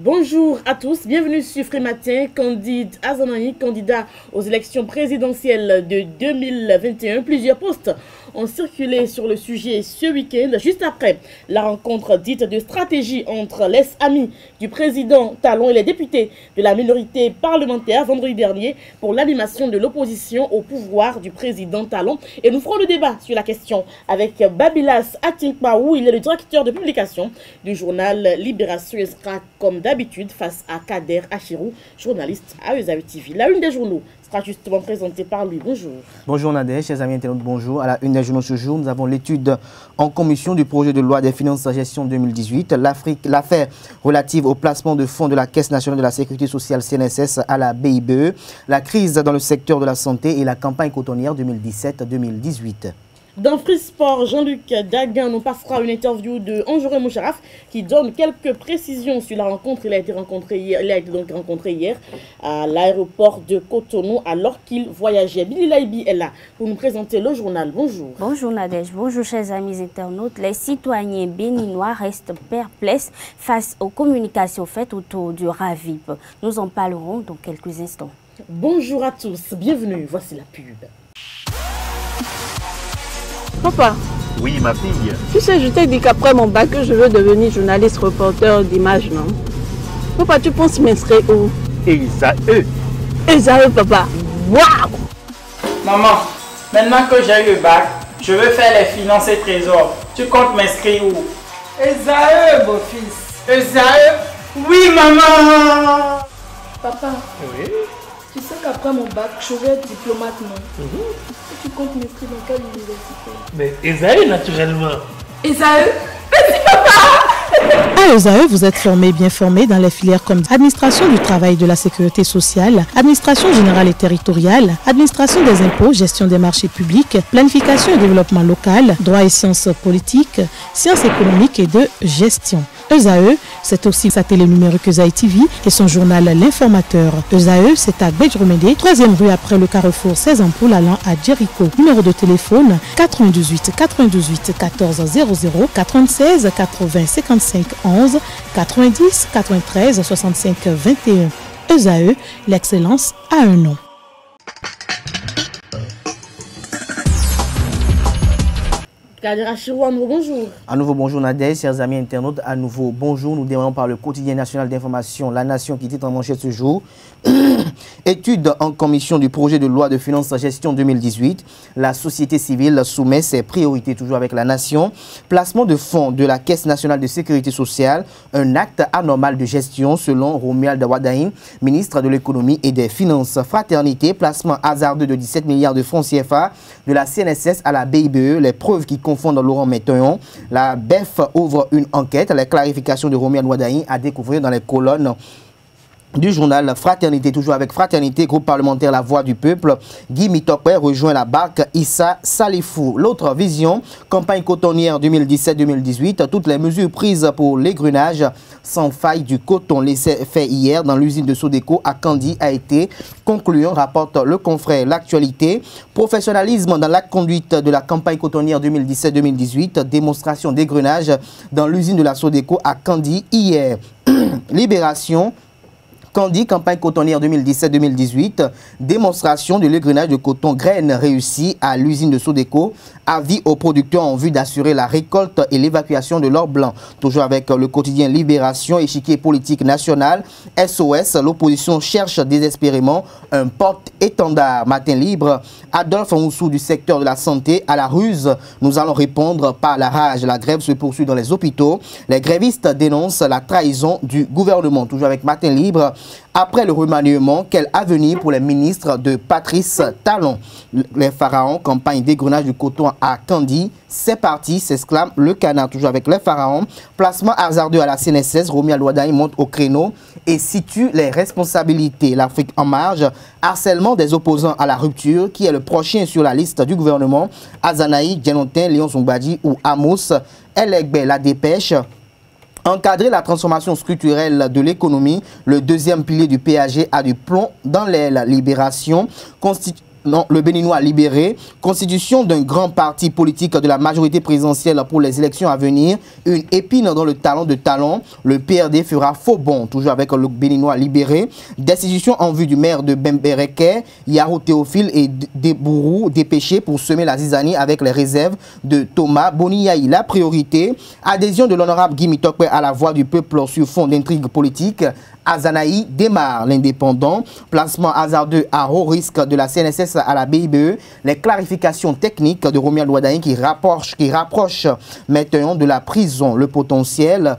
Bonjour à tous, bienvenue sur Free Matin. Candide Azanani, candidat aux élections présidentielles de 2021. Plusieurs postes ont circulé sur le sujet ce week-end, juste après la rencontre dite de stratégie entre les amis du président Talon et les députés de la minorité parlementaire vendredi dernier pour l'animation de l'opposition au pouvoir du président Talon. Et nous ferons le débat sur la question avec Babilas Atinkpaou. Il est le directeur de publication du journal Libération. Il sera comme d'habitude face à Kader Achirou, journaliste à Esaü TV. La une des journaux sera justement présentée par lui. Bonjour. Bonjour Nadège, chers amis internautes, bonjour. À la une des journaux ce jour, nous avons l'étude en commission du projet de loi des finances à gestion 2018, l'affaire relative au placement de fonds de la Caisse nationale de la sécurité sociale CNSS à la BIBE, la crise dans le secteur de la santé et la campagne cotonnière 2017-2018. Dans Free Sport, Jean-Luc Dagan nous passera une interview de Anjouré Moucharaf qui donne quelques précisions sur la rencontre. Il a été rencontré hier à l'aéroport de Cotonou alors qu'il voyageait. Billy Laibi est là pour nous présenter le journal. Bonjour. Bonjour Nadège, bonjour chers amis internautes. Les citoyens béninois restent perplexes face aux communications faites autour du RAVIP. Nous en parlerons dans quelques instants. Bonjour à tous, bienvenue. Voici la pub. Papa. Oui, ma fille. Tu sais, je t'ai dit qu'après mon bac, je veux devenir journaliste reporter d'images, non? Papa, tu penses m'inscrire où? Esaü. Esaü, papa. Waouh! Maman, maintenant que j'ai eu le bac, je veux faire les finances et trésors. Tu comptes m'inscrire où? Esaü, beau-fils. Esaü? Oui, maman! Papa. Oui. Tu sais qu'après mon bac, je vais être diplomate, non? Et tu comptes m'inscrire dans quelle université? Mais Esaü, naturellement. Esaü? À Esaü, vous êtes bien formé dans les filières comme administration du travail et de la sécurité sociale, administration générale et territoriale, administration des impôts, gestion des marchés publics, planification et développement local, droit et sciences politiques, sciences économiques et de gestion. Esaü, c'est aussi sa télé numérique Esaü TV et son journal L'Informateur. Esaü, c'est à Bedjromede, 3e rue après le carrefour 16 ampoules allant à Jericho. Numéro de téléphone 98 98 14 00 96 80 55 11 90 93 65 21. Esaü, l'excellence a un nom. Kader Achirou, à nouveau bonjour. À nouveau bonjour Nadège, chers amis internautes, à nouveau bonjour. Nous démarrons par le quotidien national d'information, La Nation qui titre en manchette ce jour. Étude en commission du projet de loi de finances à gestion 2018. La société civile soumet ses priorités toujours avec La Nation. Placement de fonds de la Caisse nationale de sécurité sociale, un acte anormal de gestion selon Romuald Wadaïn, ministre de l'économie et des finances. Fraternité, placement hasardeux de 17 milliards de francs CFA de la CNSS à la BIBE, les preuves qui confondent Laurent Métoyon. La BEF ouvre une enquête. Les clarifications de Romuald Wadaïn à découvrir dans les colonnes du journal Fraternité, toujours avec Fraternité, groupe parlementaire La Voix du Peuple. Guy Mitokwe rejoint la barque Issa Salifou. L'autre vision, campagne cotonnière 2017-2018, toutes les mesures prises pour l'égrenage sans faille du coton laissé fait hier dans l'usine de Sodeco à Candy a été concluant, rapporte le confrère L'Actualité. Professionnalisme dans la conduite de la campagne cotonnière 2017-2018, démonstration d'égrenage dans l'usine de la Sodeco à Candy hier. Libération. Candy, campagne cotonnière 2017-2018, démonstration de l'égrenage de coton graines réussi à l'usine de Sodeco, avis aux producteurs en vue d'assurer la récolte et l'évacuation de l'or blanc. Toujours avec le quotidien Libération, échiquier politique national, SOS, l'opposition cherche désespérément un porte-étendard. Matin libre, Adolphe Moussou du secteur de la santé à la ruse. Nous allons répondre par la rage. La grève se poursuit dans les hôpitaux. Les grévistes dénoncent la trahison du gouvernement. Toujours avec Matin libre. Après le remaniement, quel avenir pour les ministres de Patrice Talon? Les pharaons, campagne d'égrenage du coton à Candy. C'est parti, s'exclame le canard. Toujours avec les pharaons. Placement hasardeux à la CNSS. Romuald Wadaïn monte au créneau et situe les responsabilités. L'Afrique en marge. Harcèlement des opposants à la rupture. Qui est le prochain sur la liste du gouvernement? Azanaï, Djenotin, Léon Zongbadi ou Amos Elegbe, la dépêche. Encadrer la transformation structurelle de l'économie, le deuxième pilier du PAG a du plomb dans l'aile. Libération, le Béninois libéré, constitution d'un grand parti politique de la majorité présidentielle pour les élections à venir, une épine dans le talon de talon, le PRD fera faux bond, toujours avec le Béninois libéré, destitution en vue du maire de Bembereke, Yaro Théophile et Debourou dépêchés pour semer la zizanie avec les réserves de Thomas Boniaï. La priorité, adhésion de l'honorable Guy Mitokwe à la voix du peuple sur fond d'intrigue politique. Azanaï démarre l'indépendant, placement hasardeux à haut risque de la CNSS à la BIBE, les clarifications techniques de Romuald Ouaddaï qui rapproche maintenant de la prison le potentiel.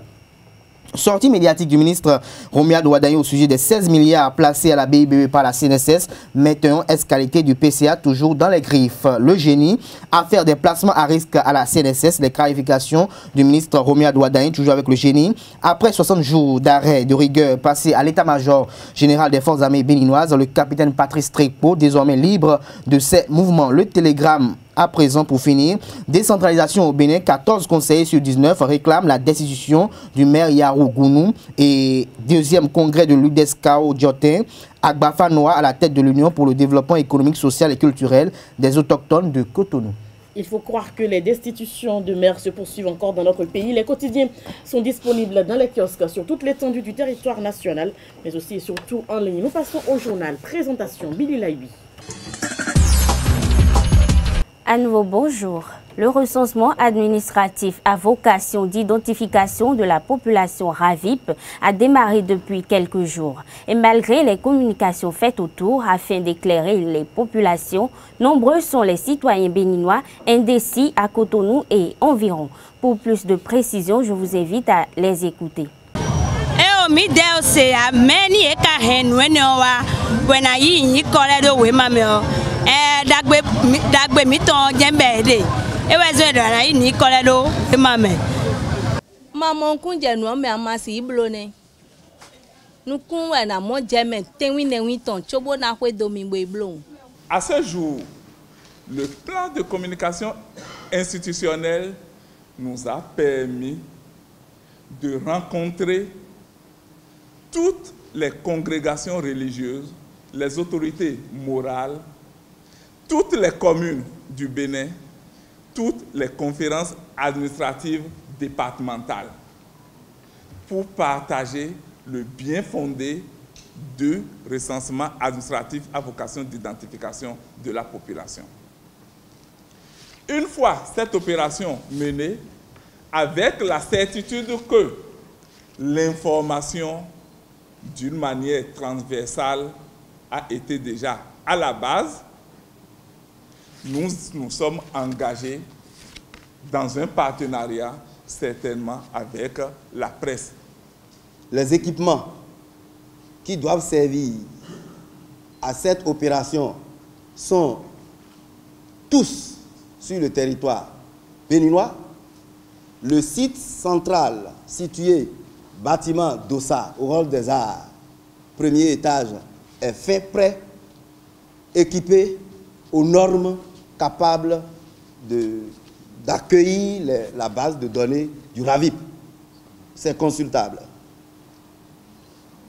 Sortie médiatique du ministre Romuald Ouaddaï au sujet des 16 milliards placés à la BIBE par la CNSS, maintenant escalité du PCA toujours dans les griffes. Le génie, affaire des placements à risque à la CNSS, les clarifications du ministre Romuald Ouaddaï, toujours avec le génie. Après 60 jours d'arrêt de rigueur passé à l'état-major général des forces armées béninoises, le capitaine Patrice Trépo, désormais libre de ses mouvements. Le télégramme à présent, pour finir, décentralisation au Bénin, 14 conseillers sur 19 réclament la destitution du maire Yarou Gounou et deuxième congrès de l'UDESCAO Diotin, Agbafa Noa à la tête de l'Union pour le développement économique, social et culturel des autochtones de Cotonou. Il faut croire que les destitutions de maires se poursuivent encore dans notre pays. Les quotidiens sont disponibles dans les kiosques sur toute l'étendue du territoire national, mais aussi et surtout en ligne. Nous passons au journal. Présentation, Billy Laibi. À nouveau, bonjour. Le recensement administratif à vocation d'identification de la population RAVIP a démarré depuis quelques jours. Et malgré les communications faites autour afin d'éclairer les populations, nombreux sont les citoyens béninois indécis à Cotonou et environ. Pour plus de précision, je vous invite à les écouter. Maman kunje no me amasi iblone. Nous kun na mo jeme tenwi nenwi ton chobo na kwe domingbo iblon. À ce jour, le plan de communication institutionnelle nous a permis de rencontrer toutes les congrégations religieuses, les autorités morales, toutes les communes du Bénin, toutes les conférences administratives départementales pour partager le bien fondé de recensement administratif à vocation d'identification de la population. Une fois cette opération menée, avec la certitude que l'information d'une manière transversale a été déjà à la base, nous nous sommes engagés dans un partenariat certainement avec la presse. Les équipements qui doivent servir à cette opération sont tous sur le territoire béninois. Le site central situé bâtiment Dossa au Hall des Arts, premier étage, est fait prêt, équipé aux normes capables d'accueillir la base de données du RAVIP. C'est consultable.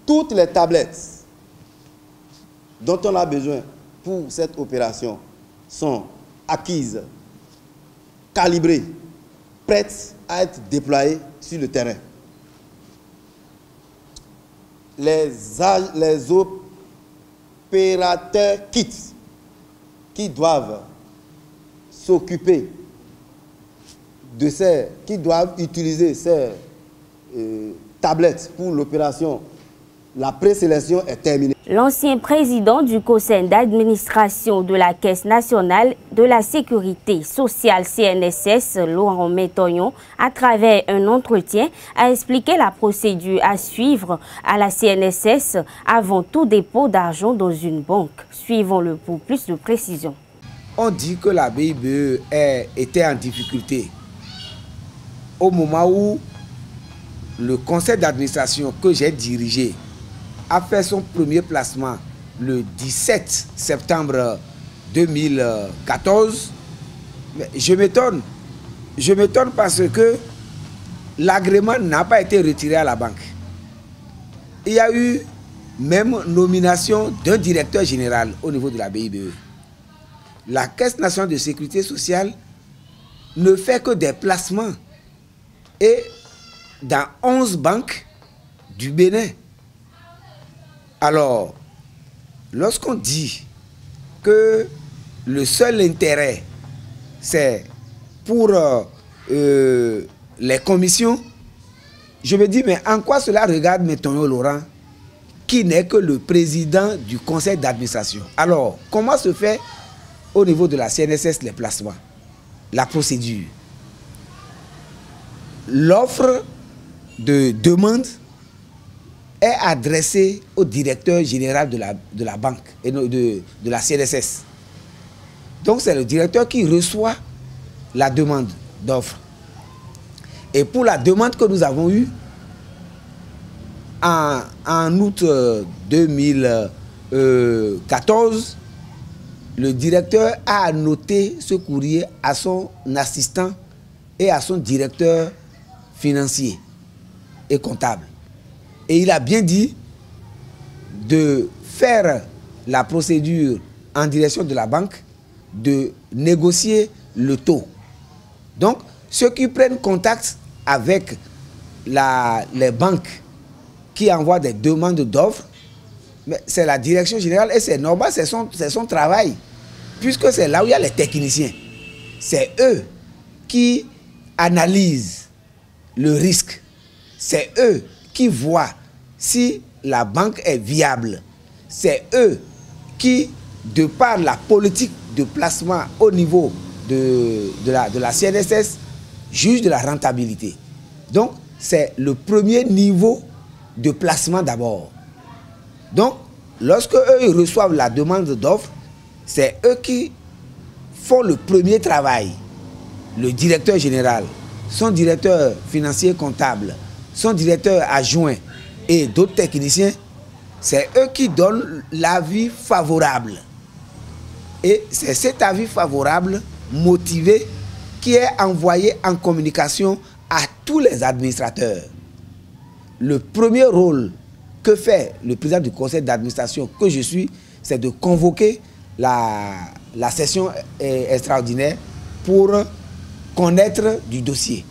Toutes les tablettes dont on a besoin pour cette opération sont acquises, calibrées, prêtes à être déployées sur le terrain. Les opérateurs kits qui doivent s'occuper de qui doivent utiliser ces tablettes pour l'opération, la présélection est terminée. L'ancien président du conseil d'administration de la Caisse nationale de la sécurité sociale CNSS, Laurent Métoyon, à travers un entretien, a expliqué la procédure à suivre à la CNSS avant tout dépôt d'argent dans une banque. Suivons-le pour plus de précision. On dit que la BIBE était en difficulté au moment où le conseil d'administration que j'ai dirigé a fait son premier placement le 17 septembre 2014. Mais je m'étonne parce que l'agrément n'a pas été retiré à la banque. Il y a eu même nomination d'un directeur général au niveau de la BIBE. la Caisse nationale de sécurité sociale ne fait que des placements et dans 11 banques du Bénin. Alors, lorsqu'on dit que le seul intérêt, c'est pour les commissions, je me dis, mais en quoi cela regarde M. Tonio Laurent, qui n'est que le président du conseil d'administration? Alors, comment se fait au niveau de la CNSS les placements? La procédure. L'offre de demande est adressée au directeur général de la banque et de la CNSS. Donc c'est le directeur qui reçoit la demande d'offre. Et pour la demande que nous avons eue en août 2014, le directeur a annoté ce courrier à son assistant et à son directeur financier et comptable. Et il a bien dit de faire la procédure en direction de la banque, de négocier le taux. Donc, ceux qui prennent contact avec les banques qui envoient des demandes d'offres, c'est la direction générale et c'est normal, c'est son travail, puisque c'est là où il y a les techniciens. C'est eux qui analysent le risque. C'est eux qui voient si la banque est viable. C'est eux qui, de par la politique de placement au niveau de la CNSS, jugent de la rentabilité. Donc, c'est le premier niveau de placement d'abord. Donc, lorsque eux ils reçoivent la demande d'offre, c'est eux qui font le premier travail. Le directeur général, son directeur financier comptable, son directeur adjoint et d'autres techniciens, c'est eux qui donnent l'avis favorable. Et c'est cet avis favorable motivé qui est envoyé en communication à tous les administrateurs. Le premier rôle que fait le président du conseil d'administration que je suis, c'est de convoquer la session extraordinaire pour connaître du dossier.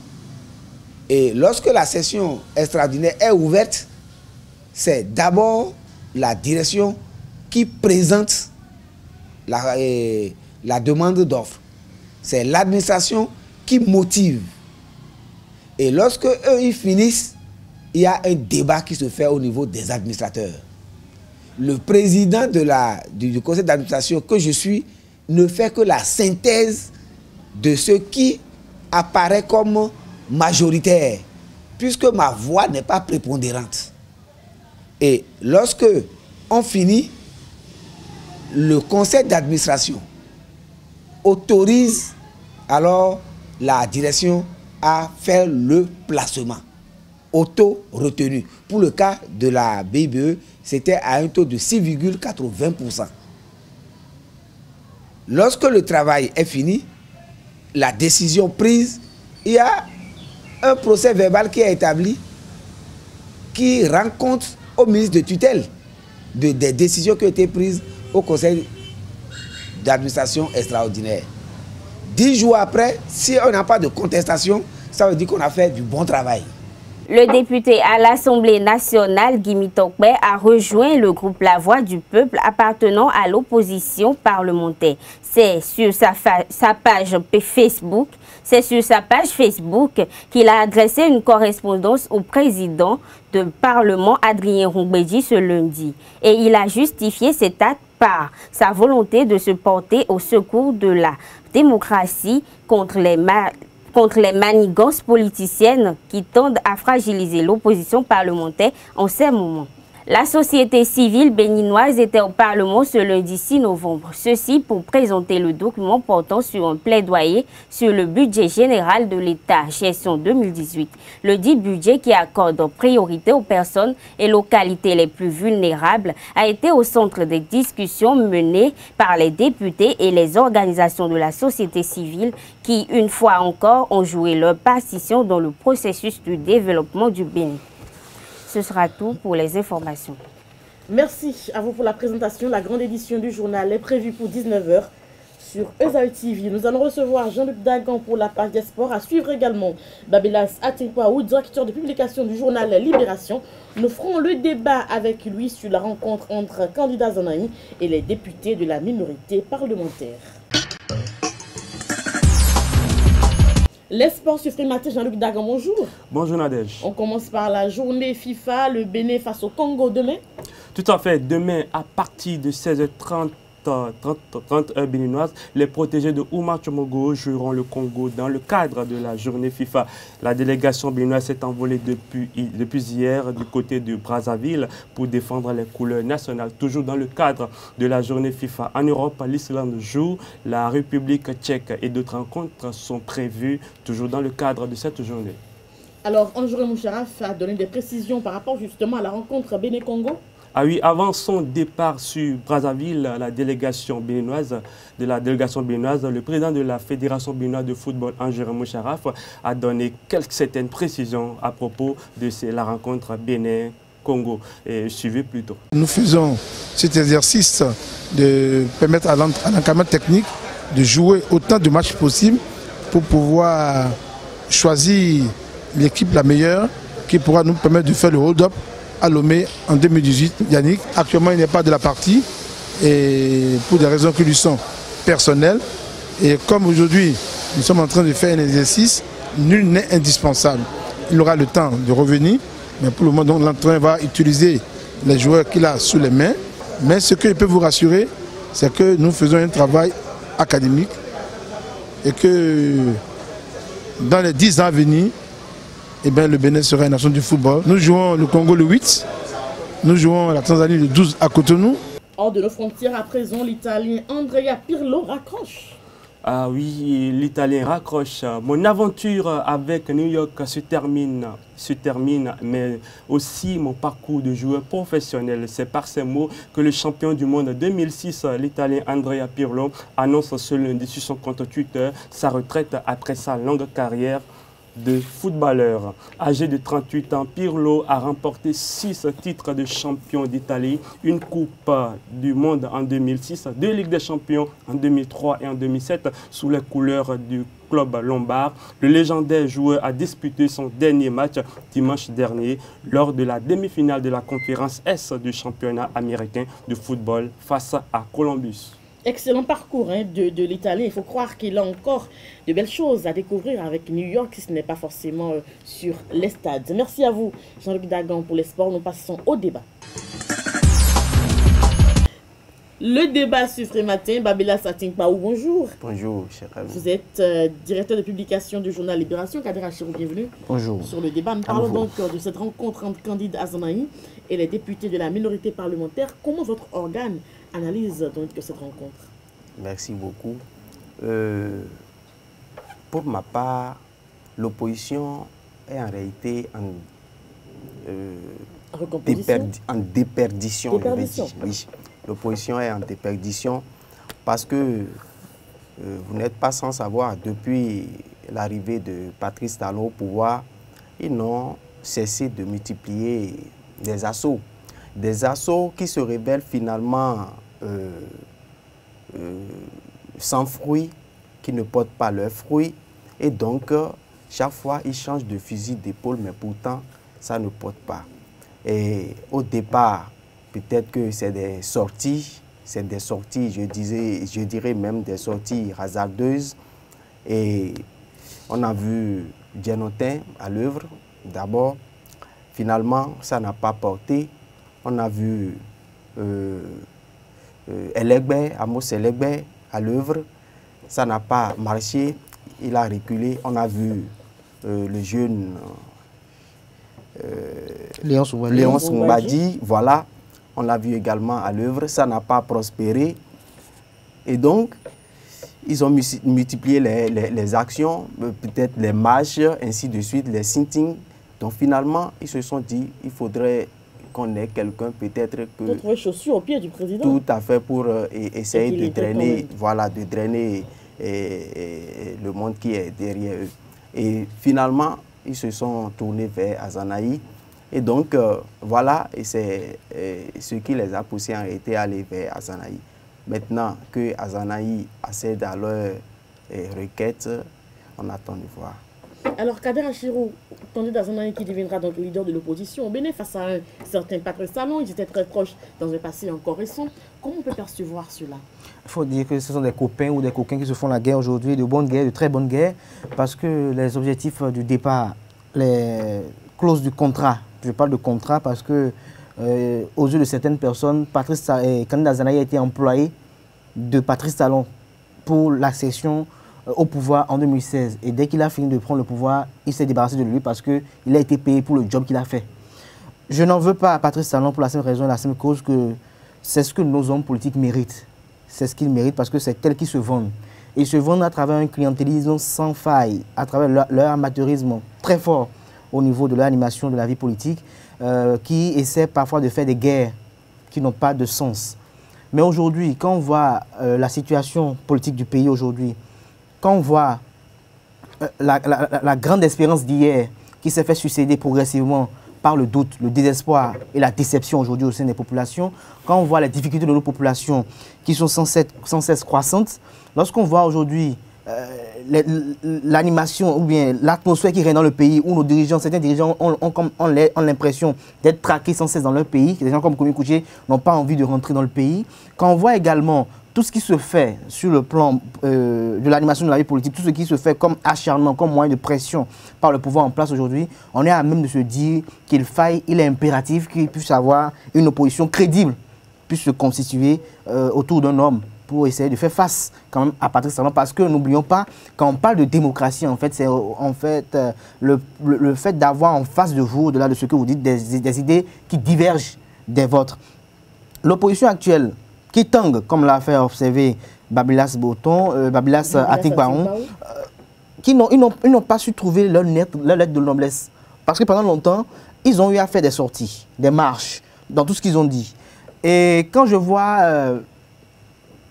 Et lorsque la session extraordinaire est ouverte, c'est d'abord la direction qui présente la demande d'offre. C'est l'administration qui motive. Et lorsque eux ils finissent, il y a un débat qui se fait au niveau des administrateurs. Le président du conseil d'administration que je suis ne fait que la synthèse de ce qui apparaît comme majoritaire, puisque ma voix n'est pas prépondérante. Et lorsque on finit, le conseil d'administration autorise alors la direction à faire le placement auto-retenu. Pour le cas de la BIBE, c'était à un taux de 6,80%. Lorsque le travail est fini, la décision prise, il y a un procès verbal qui est établi qui rend compte au ministre de tutelle des décisions qui ont été prises au conseil d'administration extraordinaire. 10 jours après, si on n'a pas de contestation, ça veut dire qu'on a fait du bon travail. Le député à l'Assemblée nationale, Guy Tokbe, a rejoint le groupe La Voix du Peuple appartenant à l'opposition parlementaire. C'est sur sa page Facebook. C'est sur sa page Facebook qu'il a adressé une correspondance au président du Parlement, Adrien Roumbédi, ce lundi. Et il a justifié cet acte par sa volonté de se porter au secours de la démocratie contre les manigances politiciennes qui tendent à fragiliser l'opposition parlementaire en ces moments. La société civile béninoise était au Parlement ce lundi 6 novembre. Ceci pour présenter le document portant sur un plaidoyer sur le budget général de l'État, gestion 2018. Le dit budget qui accorde priorité aux personnes et localités les plus vulnérables a été au centre des discussions menées par les députés et les organisations de la société civile qui, une fois encore, ont joué leur partition dans le processus du développement du Bénin. Ce sera tout pour les informations. Merci à vous pour la présentation. La grande édition du journal est prévue pour 19 h sur Esaü TV. Nous allons recevoir Jean-Luc Dagan pour la page des sports. À suivre également Babelas Atinkwaou, directeur de publication du journal Libération. Nous ferons le débat avec lui sur la rencontre entre candidats Azanaï et les députés de la minorité parlementaire. Les sports sur Frématé, Jean-Luc Dagan, bonjour. Bonjour Nadège. On commence par la journée FIFA, le Bénin face au Congo demain. Tout à fait, demain à partir de 16h30, 30 heures béninoises, les protégés de Oumar Tchomogo joueront le Congo dans le cadre de la journée FIFA. La délégation béninoise s'est envolée depuis hier du côté de Brazzaville pour défendre les couleurs nationales, toujours dans le cadre de la journée FIFA. En Europe, l'Islande joue, la République tchèque et d'autres rencontres sont prévues, toujours dans le cadre de cette journée. Alors, André Moucharaf a donné des précisions par rapport justement à la rencontre Bénin-Congo. Ah oui, avant son départ sur Brazzaville, la délégation béninoise, le président de la Fédération béninoise de football, André Moucharaf, a donné certaines précisions à propos de la rencontre Bénin-Congo. Suivez plutôt. Nous faisons cet exercice de permettre à l'encadrement technique de jouer autant de matchs possibles pour pouvoir choisir l'équipe la meilleure qui pourra nous permettre de faire le hold-up à Lomé en 2018. Yannick, actuellement, il n'est pas de la partie et pour des raisons qui lui sont personnelles. Et comme aujourd'hui, nous sommes en train de faire un exercice, nul n'est indispensable. Il aura le temps de revenir, mais pour le moment, l'entraîneur va utiliser les joueurs qu'il a sous les mains. Mais ce que je peux vous rassurer, c'est que nous faisons un travail académique et que dans les 10 ans à venir, eh bien, le Bénin sera une nation du football. Nous jouons le Congo le 8, nous jouons la Tanzanie le 12 à Cotonou. Hors de nos frontières à présent, l'Italien Andrea Pirlo raccroche. Ah oui, l'Italien raccroche. Mon aventure avec New York se termine, mais aussi mon parcours de joueur professionnel. C'est par ces mots que le champion du monde 2006, l'Italien Andrea Pirlo, annonce ce lundi sur son compte Twitter sa retraite après sa longue carrière de footballeur. Âgé de 38 ans, Pirlo a remporté 6 titres de champion d'Italie, une Coupe du Monde en 2006, 2 Ligues des Champions en 2003 et en 2007 sous les couleurs du club lombard. Le légendaire joueur a disputé son dernier match dimanche dernier lors de la demi-finale de la conférence S du championnat américain de football face à Columbus. Excellent parcours de l'Italien. Il faut croire qu'il a encore de belles choses à découvrir avec New York, si ce n'est pas forcément sur les stades. Merci à vous, Jean-Luc Dagan, pour les sports. Nous passons au débat. Le débat sur Frématin, Babelas Atinkwaou, bonjour. Bonjour, cher ami. Vous êtes directeur de publication du journal Libération. Kader Achirou, bienvenue. Bonjour. Sur le débat, nous parlons donc de cette rencontre entre Candide Azanaï et les députés de la minorité parlementaire. Comment votre organe analyse donc cette rencontre? Merci beaucoup. Pour ma part, l'opposition est en réalité en déperdition. Oui. L'opposition est en déperdition parce que vous n'êtes pas sans savoir, depuis l'arrivée de Patrice Talon au pouvoir, ils n'ont cessé de multiplier des assauts. Des assauts qui se révèlent finalement sans fruits, qui ne portent pas leurs fruits. Et donc, chaque fois, ils changent de fusil d'épaule, mais pourtant, ça ne porte pas. Et au départ, peut-être que c'est des sorties, je dirais même des sorties hasardeuses. Et on a vu Dianotin à l'œuvre, d'abord. Finalement, ça n'a pas porté. On a vu Amos Elegbe à l'œuvre. Ça n'a pas marché. Il a reculé. On a vu le jeune Léon Soumbadi, voilà. On l'a vu également à l'œuvre. Ça n'a pas prospéré. Et donc, ils ont multiplié les actions, peut-être les marches, ainsi de suite, les sittings. Donc finalement, ils se sont dit, il faudrait qu'on ait quelqu'un peut-être que... Pour trouver chaussures au pied du président. Tout à fait, pour essayer de drainer, voilà, de drainer le monde qui est derrière eux. Et finalement, ils se sont tournés vers Azanaï. Et donc, voilà, et c'est ce qui les a poussés en réalité à aller vers Azanaï. Maintenant que Azanaï accède à leur requête, on attend de voir. Alors, Kader Achirou, candidat Azanaï qui deviendra donc leader de l'opposition au Bénin face à un certain Patrice Talon, ils étaient très proches dans un passé encore récent. Comment on peut percevoir cela? Il faut dire que ce sont des copains ou des coquins qui se font la guerre aujourd'hui, de bonnes guerres, de très bonnes guerres, parce que les objectifs du départ, les clauses du contrat, je parle de contrat parce que aux yeux de certaines personnes, candidat Azanaï a été employé de Patrice Talon pour l'accession au pouvoir en 2016. Et dès qu'il a fini de prendre le pouvoir, il s'est débarrassé de lui parce qu'il a été payé pour le job qu'il a fait. Je n'en veux pas à Patrice Talon pour la simple raison et la simple cause que c'est ce que nos hommes politiques méritent. C'est ce qu'ils méritent parce que c'est tel qu'ils se vendent. Ils se vendent à travers un clientélisme sans faille, à travers leur amateurisme très fort au niveau de l'animation de la vie politique, qui essaie parfois de faire des guerres qui n'ont pas de sens. Mais aujourd'hui, quand on voit la situation politique du pays aujourd'hui, quand on voit la grande espérance d'hier qui s'est fait succéder progressivement par le doute, le désespoir et la déception aujourd'hui au sein des populations, quand on voit les difficultés de nos populations qui sont sans cesse croissantes, lorsqu'on voit aujourd'hui l'animation ou bien l'atmosphère qui règne dans le pays où nos dirigeants, certains dirigeants ont l'impression d'être traqués sans cesse dans leur pays, que des gens comme Komi Kouché n'ont pas envie de rentrer dans le pays, quand on voit également tout ce qui se fait sur le plan de l'animation de la vie politique, tout ce qui se fait comme acharnement, comme moyen de pression par le pouvoir en place aujourd'hui, on est à même de se dire qu'il est impératif qu'il puisse avoir une opposition crédible, puisse se constituer autour d'un homme pour essayer de faire face quand même à Patrice Talon. Parce que n'oublions pas, quand on parle de démocratie, en fait, c'est en fait le fait d'avoir en face de vous, au-delà de ce que vous dites, des idées qui divergent des vôtres. L'opposition actuelle, qui tangue, comme l'a fait observer Babylas Boton, Babylas Atik-Baron, ils n'ont pas su trouver leur lettre de noblesse. Parce que pendant longtemps, ils ont eu à faire des sorties, des marches, dans tout ce qu'ils ont dit. Et quand je vois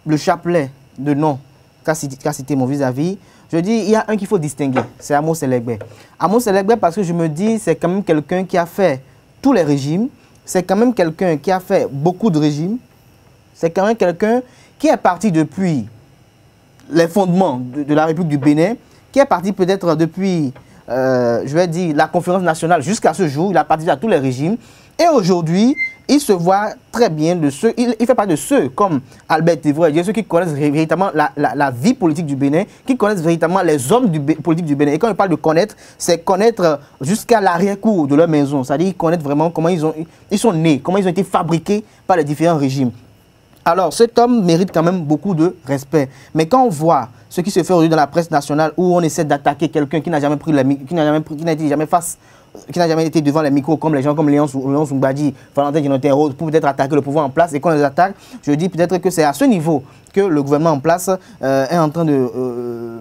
le chapelet de nom qu'a cité mon vis-à-vis, je dis, il y a un qu'il faut distinguer, c'est Amos Selegbe. Amos Selegbe parce que je me dis, c'est quand même quelqu'un qui a fait tous les régimes, c'est quand même quelqu'un qui a fait beaucoup de régimes, c'est quand même quelqu'un qui est parti depuis les fondements de la République du Bénin, qui est parti peut-être depuis, je vais dire, la conférence nationale jusqu'à ce jour. Il a participé à tous les régimes. Et aujourd'hui, il se voit très bien de ceux, il fait partie de ceux comme Albert Tévois, ceux qui connaissent véritablement la vie politique du Bénin, qui connaissent véritablement les hommes politiques du Bénin. Et quand je parle de connaître, c'est connaître jusqu'à l'arrière-cour de leur maison. C'est-à-dire connaître vraiment comment ils sont nés, comment ils ont été fabriqués par les différents régimes. Alors, cet homme mérite quand même beaucoup de respect. Mais quand on voit ce qui se fait aujourd'hui dans la presse nationale, où on essaie d'attaquer quelqu'un qui n'a jamais pris qui n'a jamais été devant les micros, comme les gens comme Léon Soumbadi, Valentin Dinotin Rose, pour peut-être attaquer le pouvoir en place, et qu'on les attaque, je dis peut-être que c'est à ce niveau que le gouvernement en place est en train de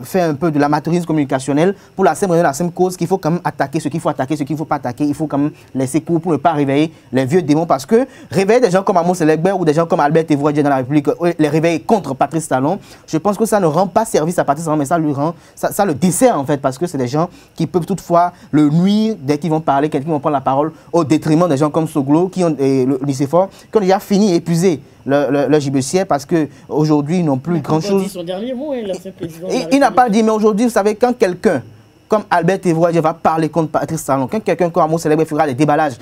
faire un peu de l'amateurisme communicationnel pour la simple cause qu'il faut quand même attaquer ce qu'il faut attaquer, ce qu'il ne faut pas attaquer. Il faut quand même laisser court pour ne pas réveiller les vieux démons, parce que réveiller des gens comme Amos Selegbe ou des gens comme Albert Tévois dans la République, les réveiller contre Patrice Talon, je pense que ça ne rend pas service à Patrice Talon, mais ça lui rend, ça le dessert en fait, parce que c'est des gens qui peuvent toutefois le nuire dès qu'ils vont parler, quelqu'un qui vont prendre la parole au détriment des gens comme Soglo, qui ont le Lycéfort, qui ont déjà fini épuisé leur gibecière parce qu'aujourd'hui, ils n'ont plus grand-chose. Son dernier mot, l'ancien président. Il n'a pas dit, mais aujourd'hui, vous savez, quand quelqu'un comme Albert Tévois va parler contre Patrice Talon, quand quelqu'un comme Amos Selegbe fera des déballages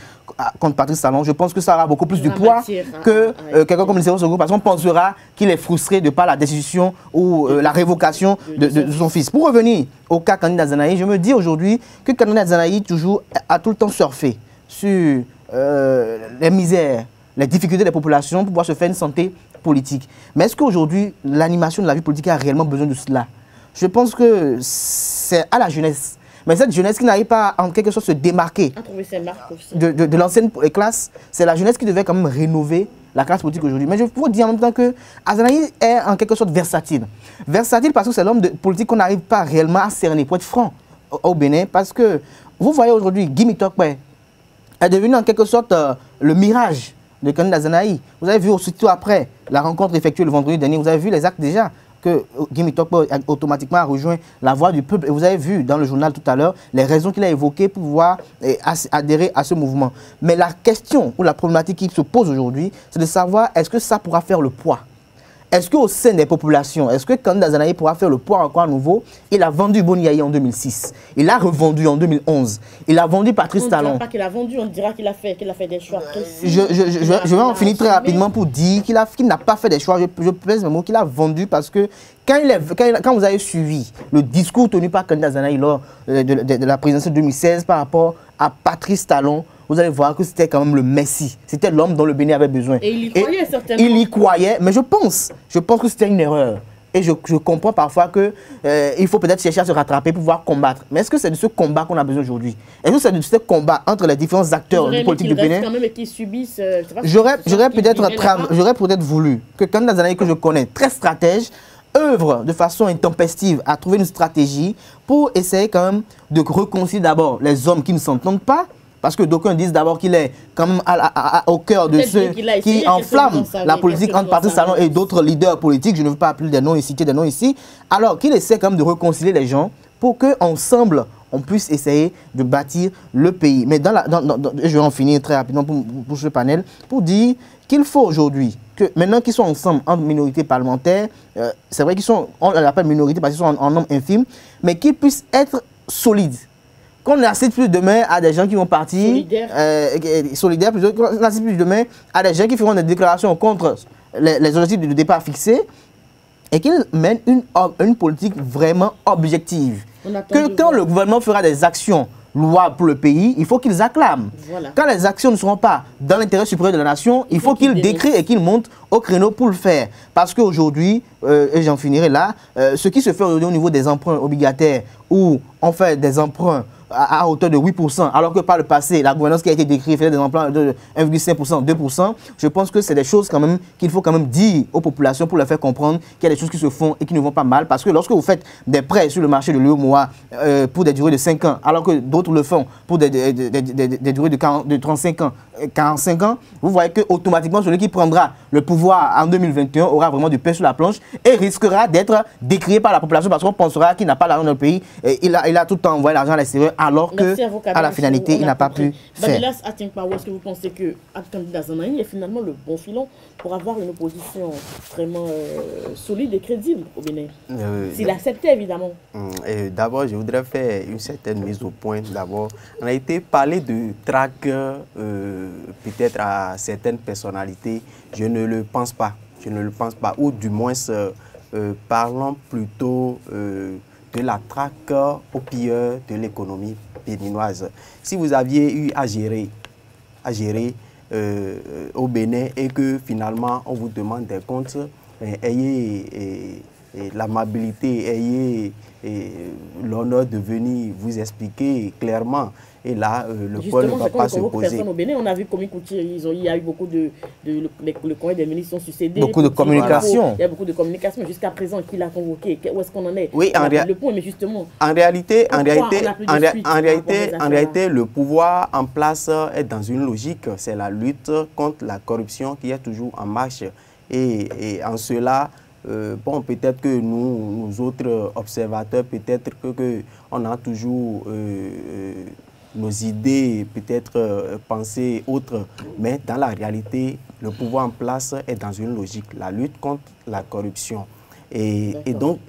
contre Patrice Talon, je pense que ça aura beaucoup plus de poids que quelqu'un comme Lycéfort Soglo, parce qu'on pensera qu'il est frustré de par la décision ou la révocation de son fils. Pour revenir au cas candidat Azanaï, je me dis aujourd'hui que candidat Azanaï toujours a tout le temps surfé sur les misères, les difficultés des populations pour pouvoir se faire une santé politique. Mais est-ce qu'aujourd'hui, l'animation de la vie politique a réellement besoin de cela? Je pense que c'est à la jeunesse. Mais cette jeunesse qui n'arrive pas en quelque sorte se démarquer de l'ancienne classe, c'est la jeunesse qui devait quand même rénover la classe politique aujourd'hui. Mais je peux dire en même temps que Azanaï est en quelque sorte versatile. Versatile parce que c'est l'homme de politique qu'on n'arrive pas réellement à cerner, pour être franc, au Bénin. Parce que vous voyez aujourd'hui, Guy Mitokpe est devenu en quelque sorte le mirage de candidat Azanaï. Vous avez vu aussitôt après la rencontre effectuée le vendredi dernier, vous avez vu les actes déjà que Guy Mitokpe automatiquement a rejoint la voix du peuple. Et vous avez vu dans le journal tout à l'heure les raisons qu'il a évoquées pour pouvoir adhérer à ce mouvement. Mais la question ou la problématique qui se pose aujourd'hui, c'est de savoir est-ce que ça pourra faire le poids? est-ce qu'au sein des populations, est-ce que Kandida Azanahi pourra faire le poids encore à nouveau? Il a vendu Boniaï en 2006. Il a revendu en 2011. Il a vendu Patrice Talon. On ne dira pas qu'il a vendu, on dira qu'il a fait des choix précis. Je vais en finir très rapidement pour dire qu'il n'a pas fait des choix. Je pèse mes mots, qu'il a vendu parce que quand vous avez suivi le discours tenu par Kandida Azanahi lors de la présidentielle 2016 par rapport à Patrice Talon, vous allez voir que c'était quand même le Messie. C'était l'homme dont le Bénin avait besoin. Et il y croyait certainement. Il y croyait, mais je pense que c'était une erreur. Et je comprends parfois qu'il faut peut-être chercher à se rattraper pour pouvoir combattre. Mais est-ce que c'est de ce combat qu'on a besoin aujourd'hui? Est-ce que c'est de ce combat entre les différents acteurs du politique du Bénin? J'aurais peut-être voulu que Kandida Azanahi, que je connais, très stratège, œuvre de façon intempestive à trouver une stratégie pour essayer quand même de réconcilier d'abord les hommes qui ne s'entendent pas. Parce que d'aucuns disent d'abord qu'il est quand même au cœur de ceux qui enflamment la politique entre Patrice Talon et d'autres leaders politiques. Je ne veux pas appeler des noms et citer des noms ici. Alors qu'il essaie quand même de réconcilier les gens pour qu'ensemble, on puisse essayer de bâtir le pays. Mais je vais en finir très rapidement pour ce panel, pour dire qu'il faut aujourd'hui, que maintenant qu'ils sont ensemble en minorité parlementaire, c'est vrai qu'ils sont, on l'appelle minorité parce qu'ils sont en nombre infime, mais qu'ils puissent être solides. Qu'on n'incite plus demain à des gens qui vont partir, solidaires plutôt, qu'on n'incite plus demain à des gens qui feront des déclarations contre les objectifs de départ fixés et qu'ils mènent une politique vraiment objective. Que quand le gouvernement fera des actions louables pour le pays, il faut qu'ils acclament. Voilà. Quand les actions ne seront pas dans l'intérêt supérieur de la nation, il faut qu'ils décrient et qu'ils montent au créneau pour le faire. Parce qu'aujourd'hui, et j'en finirai là, ce qui se fait aujourd'hui au niveau des emprunts obligataires, où on fait des emprunts à hauteur de 8%, alors que par le passé, la gouvernance qui a été décrite faisait des emprunts de 1,5%, 2%. Je pense que c'est des choses quand même qu'il faut quand même dire aux populations pour leur faire comprendre qu'il y a des choses qui se font et qui ne vont pas mal. Parce que lorsque vous faites des prêts sur le marché de l'UEMOA pour des durées de 5 ans, alors que d'autres le font pour des durées de 35 ans, 45 ans, vous voyez que automatiquement celui qui prendra le pouvoir en 2021 aura vraiment du pain sur la planche et risquera d'être décrié par la population parce qu'on pensera qu'il n'a pas l'argent dans le pays. Il a tout le temps envoyé l'argent à l'extérieur alors qu'à la finalité, il n'a pas pu faire. Badilas Atinkpa, est-ce que vous pensez que Kandida Azanahi est finalement le bon filon pour avoir une opposition vraiment solide et crédible au Bénin? S'il acceptait, évidemment. D'abord, je voudrais faire une certaine mise au point. D'abord, on a été parlé de traque peut-être à certaines personnalités. Je ne le pense pas. Je ne le pense pas. Ou du moins, parlons plutôt de la traque aux pilleurs de l'économie béninoise. Si vous aviez eu à gérer au Bénin et que finalement on vous demande des comptes, ayez l'amabilité, ayez l'honneur de venir vous expliquer clairement. Et là, le pôle ne va pas se poser. Au Bénin, on a vu comme il y a eu beaucoup le coin des ministres sont succédés. Beaucoup de communication. Il y a beaucoup de communication. Jusqu'à présent, qui l'a convoqué? Où est-ce qu'on en est? Oui, le point, mais justement. En réalité, le pouvoir en place est dans une logique. C'est la lutte contre la corruption qui est toujours en marche. Et en cela, bon, peut-être que nous autres observateurs, peut-être qu'on a toujours nos idées, peut-être pensées autres, mais dans la réalité, le pouvoir en place est dans une logique, la lutte contre la corruption. Et donc,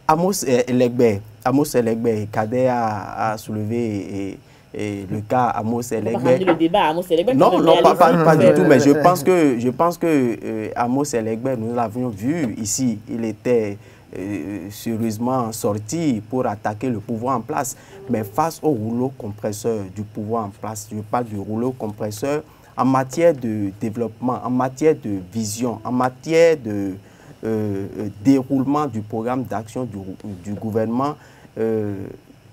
Amos Elegbé, Kader a soulevé le cas Amos Elegbé. Non, pas du tout, mais je pense que Amos Elegbé, nous l'avions vu ici, il était sérieusement sorti pour attaquer le pouvoir en place. Mais face au rouleau compresseur du pouvoir en place, je parle du rouleau compresseur en matière de développement, en matière de vision, en matière de déroulement du programme d'action du gouvernement,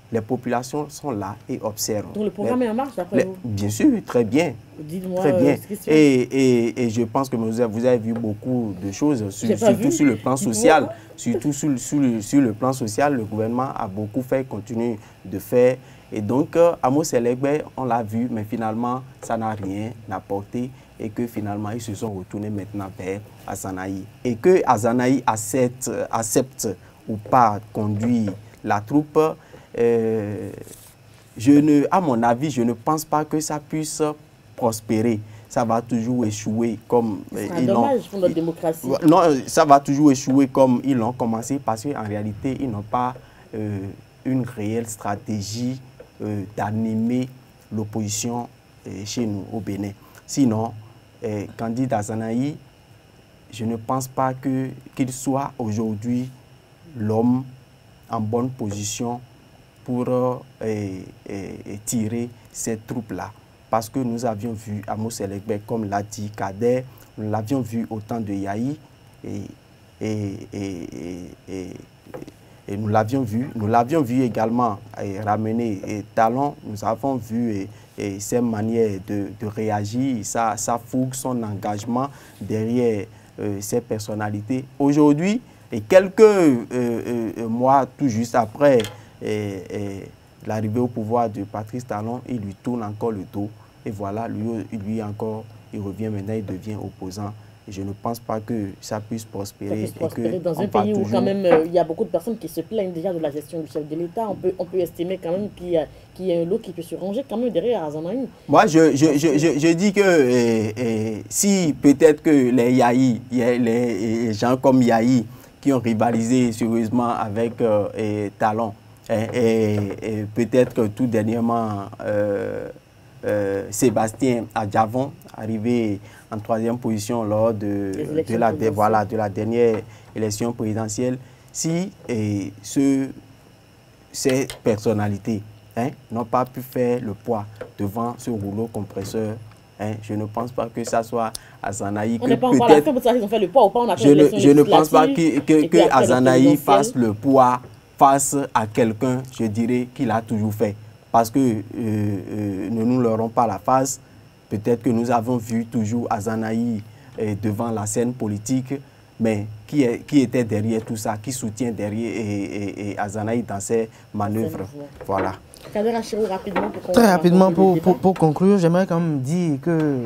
les populations sont là et observent. Donc le programme est en marche d'après vous? Bien sûr, très bien. Dites-moi, très bien. Et je pense que vous avez vu beaucoup de choses, surtout sur le plan social. Surtout sur le plan social, le gouvernement a beaucoup fait, continue de faire. Et donc, Amos Elegbé, on l'a vu, mais finalement, ça n'a rien apporté. Et que finalement, ils se sont retournés maintenant vers Azanahi. Et que Azanahi accepte ou pas conduire la troupe, à mon avis, je ne pense pas que ça puisse prospérer. ça va toujours échouer comme ils dommage pour notre démocratie. Non, ça va toujours échouer comme ils l'ont commencé parce qu'en réalité, ils n'ont pas une réelle stratégie d'animer l'opposition chez nous au Bénin. Sinon, Candide Azanahi, je ne pense pas qu'il soit aujourd'hui l'homme en bonne position pour tirer ces troupes-là. Parce que nous avions vu Amos Elegbé, comme l'a dit Kader, nous l'avions vu au temps de Yahi et nous l'avions vu également ramener Talon. Nous avons vu ses manières de réagir, sa fougue, son engagement derrière ses personnalités. Aujourd'hui, et quelques mois tout juste après l'arrivée au pouvoir de Patrice Talon, il lui tourne encore le dos. Et voilà, lui encore, il revient maintenant, il devient opposant. Et je ne pense pas que ça puisse prospérer. Dans un pays où quand même il y a beaucoup de personnes qui se plaignent déjà de la gestion du chef de l'État, on peut estimer quand même qu'il y a un lot qui peut se ranger quand même derrière Azanahi. Moi, je dis que si peut-être que les Yahi, les gens comme Yahi qui ont rivalisé sérieusement avec Talon, et peut-être que tout dernièrement, Sébastien Adjavon, arrivé en 3e position lors de la dernière élection présidentielle, si ces personnalités n'ont pas pu faire le poids devant ce rouleau compresseur, je ne pense pas que ça soit Azanahi. On n'est pas encore à la fin pour savoir s'ils ont fait le poids ou pas. Je ne pense pas que Azanahi fasse le poids face à quelqu'un, je dirais, qu'il a toujours fait. Parce que ne nous leurrons pas la face. Peut-être que nous avons vu toujours Azanahi devant la scène politique, mais qui était derrière tout ça, qui soutient derrière Azanahi dans ses manœuvres. Voilà. Très rapidement, pour conclure, j'aimerais quand même dire que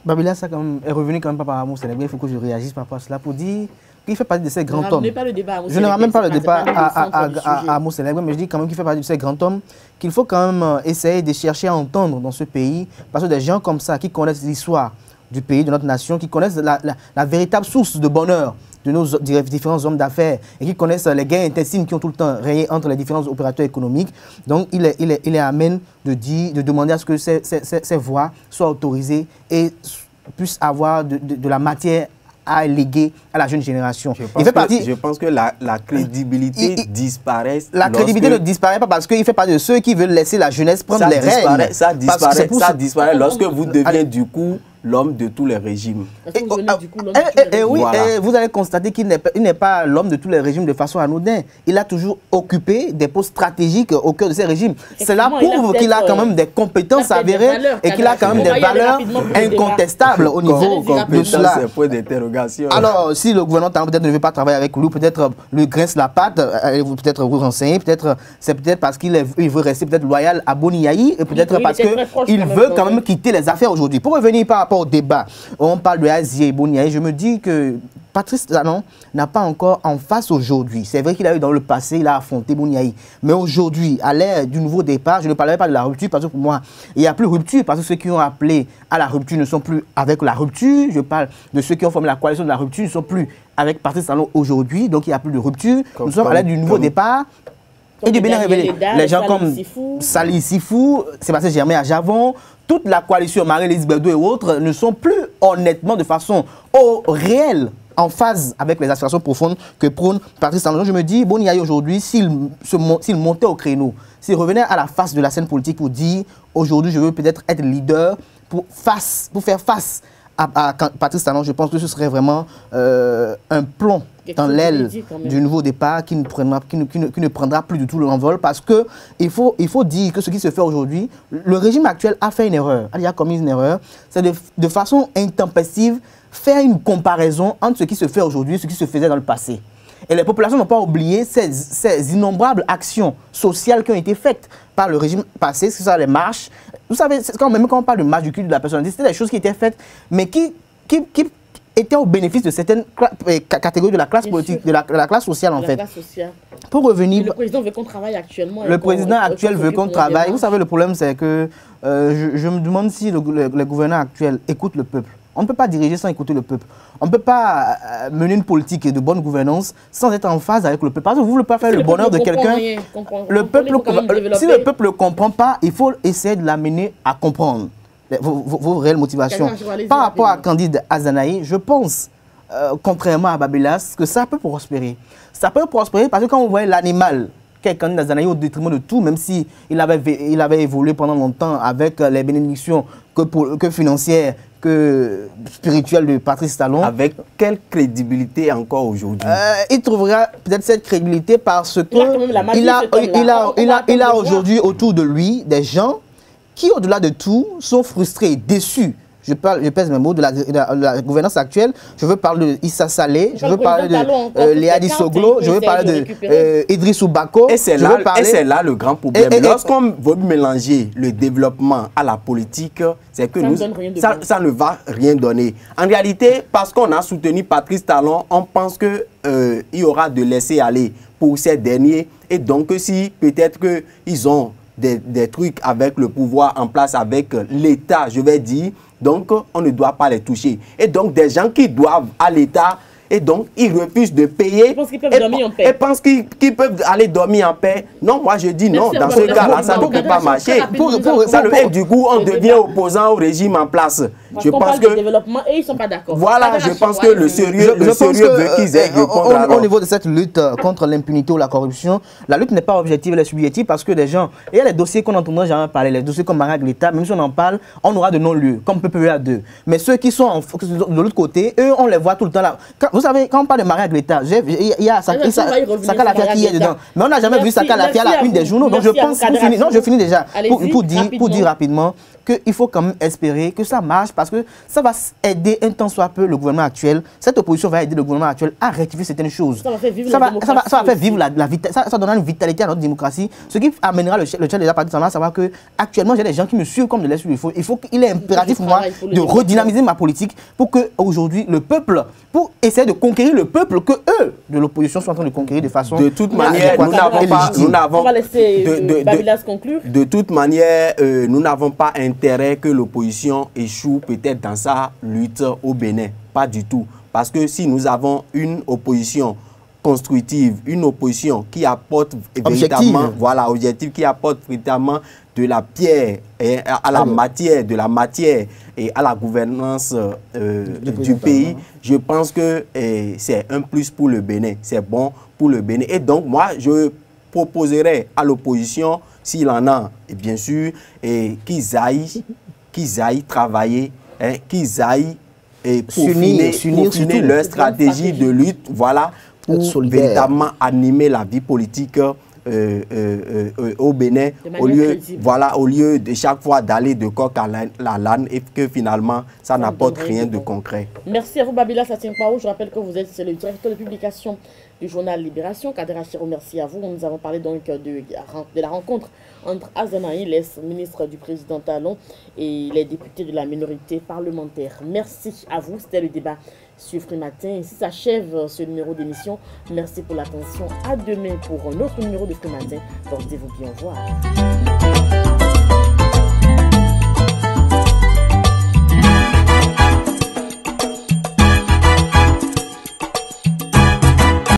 Babila ça quand même est revenu quand même pas par Amos Elegbé. Il faut que je réagisse par rapport à cela pour dire qu'il fait partie de ces grands hommes. Je ne ramène pas le débat à Amos Elegbé, mais je dis quand même qu'il fait partie de ces grands hommes qu'il faut quand même essayer de chercher à entendre dans ce pays, parce que des gens comme ça qui connaissent l'histoire du pays, de notre nation, qui connaissent la véritable source de bonheur de nos différents hommes d'affaires et qui connaissent les guerres intestines qui ont tout le temps régné entre les différents opérateurs économiques. Donc, il est amène de demander à ce que ces voix soient autorisées et puissent avoir de la matière à léguer à la jeune génération. Je pense que la crédibilité disparaît. La crédibilité ne disparaît pas parce qu'il fait partie de ceux qui veulent laisser la jeunesse prendre les rênes. Ça disparaît lorsque vous devenez du coup l'homme de tous les régimes. Oui, vous allez constater qu'il n'est pas l'homme de tous les régimes de façon anodine. Il a toujours occupé des postes stratégiques au cœur de ces régimes. Cela prouve qu'il a quand même des compétences avérées et qu'il a quand même des valeurs incontestables au niveau de cela. Alors, si le gouvernement peut-être ne veut pas travailler avec lui, peut-être lui grince la patte, peut-être vous renseigner, c'est peut-être parce qu'il veut rester peut-être loyal à Boni Yahi et peut-être parce qu'il veut quand même quitter les affaires aujourd'hui. Pour revenir par rapport au débat, on parle de Azier et Boni Yahi, je me dis que Patrice Talon n'a pas encore en face aujourd'hui. C'est vrai qu'il a eu dans le passé, il a affronté Boni Yahi. Mais aujourd'hui, à l'ère du nouveau départ, je ne parlerai pas de la rupture parce que pour moi, il n'y a plus rupture parce que ceux qui ont appelé à la rupture ne sont plus avec la rupture. Je parle de ceux qui ont formé la coalition de la rupture, ne sont plus avec Patrice Talon aujourd'hui. Donc il n'y a plus de rupture. Nous sommes à l'ère du nouveau départ. Et du Bénin révélé. Les gens comme Salih Sifou, Sébastien Germain à Javon, toute la coalition Marie-Lise Berdo et autres ne sont plus honnêtement de façon réelle en phase avec les aspirations profondes que prône Patrice Talon. Je me dis, Boni Yahi aujourd'hui, s'il montait au créneau, s'il revenait à la face de la scène politique pour dire, aujourd'hui je veux peut-être être leader pour faire face à Patrice Talon, je pense que ce serait vraiment un plomb dans l'aile du nouveau départ qui ne prendra plus du tout l'envol parce qu'il faut dire que ce qui se fait aujourd'hui, le régime actuel a fait une erreur, il a commis une erreur, c'est de façon intempestive faire une comparaison entre ce qui se fait aujourd'hui et ce qui se faisait dans le passé. Et les populations n'ont pas oublié ces innombrables actions sociales qui ont été faites par le régime passé, c'est ça les marches. Vous savez, même quand on parle de marche du culte de la personnalité, c'était des choses qui étaient faites, mais qui était au bénéfice de certaines catégories de la classe politique, de la classe sociale en fait. Pour revenir... Le président veut qu'on travaille actuellement. Le président actuel veut qu'on travaille. Vous savez, le problème c'est que je me demande si le gouverneur actuel écoute le peuple. On ne peut pas diriger sans écouter le peuple. On ne peut pas mener une politique de bonne gouvernance sans être en phase avec le peuple. Parce que vous ne voulez pas faire le bonheur de quelqu'un. Si le peuple ne comprend pas, il faut essayer de l'amener à comprendre vos réelles motivations. Par rapport à Candide Azanahi, je pense, contrairement à Babelas, que ça peut prospérer. Ça peut prospérer parce que quand on voit l'animal qu'est Candide Azanahi au détriment de tout, même s'il avait évolué pendant longtemps avec les bénédictions que financières, que spirituelle de Patrice Talon. Avec quelle crédibilité encore aujourd'hui? Il trouvera peut-être cette crédibilité parce que il a aujourd'hui autour de lui des gens qui, au-delà de tout, sont frustrés, déçus. Je pèse mes mots de la gouvernance actuelle. Je veux parler de Issa Saleh, je veux parler de Léa Soglo, je veux parler de Idrissou Bako. Et c'est là le grand problème. Lorsqu'on veut mélanger le développement à la politique, c'est que ça ne va rien donner. En réalité, parce qu'on a soutenu Patrice Talon, on pense qu'il y aura de laisser aller pour ces derniers. Et donc, si peut-être qu'ils ont des trucs avec le pouvoir en place, avec l'État, je vais dire, donc on ne doit pas les toucher. Et donc des gens qui doivent à l'État, et donc ils refusent de payer. Ils pensent qu'ils peuvent dormir en paix. Et pensent qu'ils peuvent aller dormir en paix. Non, moi je dis non, dans ce cas-là, ça ne peut pas marcher. Et du coup, on devient opposant au régime en place. Je pense que développement et ils sont pas d'accord. Voilà, je pense que le sérieux veut qu'ils aient répondre. Au niveau de cette lutte contre l'impunité ou la corruption, la lutte n'est pas objective, elle est subjective parce que des gens, il y a les dossiers qu'on n'entendra jamais parler, les dossiers comme Marag l'État, même si on en parle, on aura de non-lieux, comme PPA 2. Mais ceux qui sont de l'autre côté, eux, on les voit tout le temps là. Vous savez, quand on parle de Marag l'État, il y a Saka Lafia qui est dedans. Mais on n'a jamais vu Saka Lafia à la une des journaux. Donc je pense, je finis déjà, pour dire rapidement qu'il faut quand même espérer que ça marche parce que ça va aider un tant soit peu le gouvernement actuel. Cette opposition va aider le gouvernement actuel à rectifier certaines choses. Ça va faire vivre ça donnera une vitalité à notre démocratie. Ce qui amènera le chef de la partie à savoir que actuellement j'ai des gens qui me suivent comme de l'air sur le feu. Il est impératif pour moi de redynamiser ma politique pour que aujourd'hui le peuple, pour essayer de conquérir le peuple que eux de l'opposition sont en train de conquérir de façon. De toute manière, nous n'avons pas de toute manière, nous n'avons pas intérêt que l'opposition échoue peut-être dans sa lutte au Bénin. Pas du tout. Parce que si nous avons une opposition constructive, une opposition qui apporte véritablement, voilà, objectif, qui apporte véritablement de la pierre à la matière, de la matière et à la gouvernance du pays, je pense que c'est un plus pour le Bénin. C'est bon pour le Bénin. Et donc, moi, je proposerais à l'opposition, s'il en a, et bien sûr, qu'ils aillent travailler, qu'ils aillent s'unir leur stratégie de lutte, voilà, pour véritablement animer la vie politique au Bénin, au lieu de chaque fois d'aller de coq à l'âne et que finalement ça n'apporte rien de concret. Merci à vous Babila Satienkwao. Je rappelle que vous êtes le directeur de publication du journal Libération. Kader Achiro, merci à vous. Nous avons parlé donc de la rencontre entre Azanahi, l'ex-ministre du président Talon, et les députés de la minorité parlementaire. Merci à vous. C'était le débat sur Frimatin. Ici s'achève ce numéro d'émission. Merci pour l'attention. À demain pour un autre numéro de Frimatin. Portez-vous bien. Au revoir.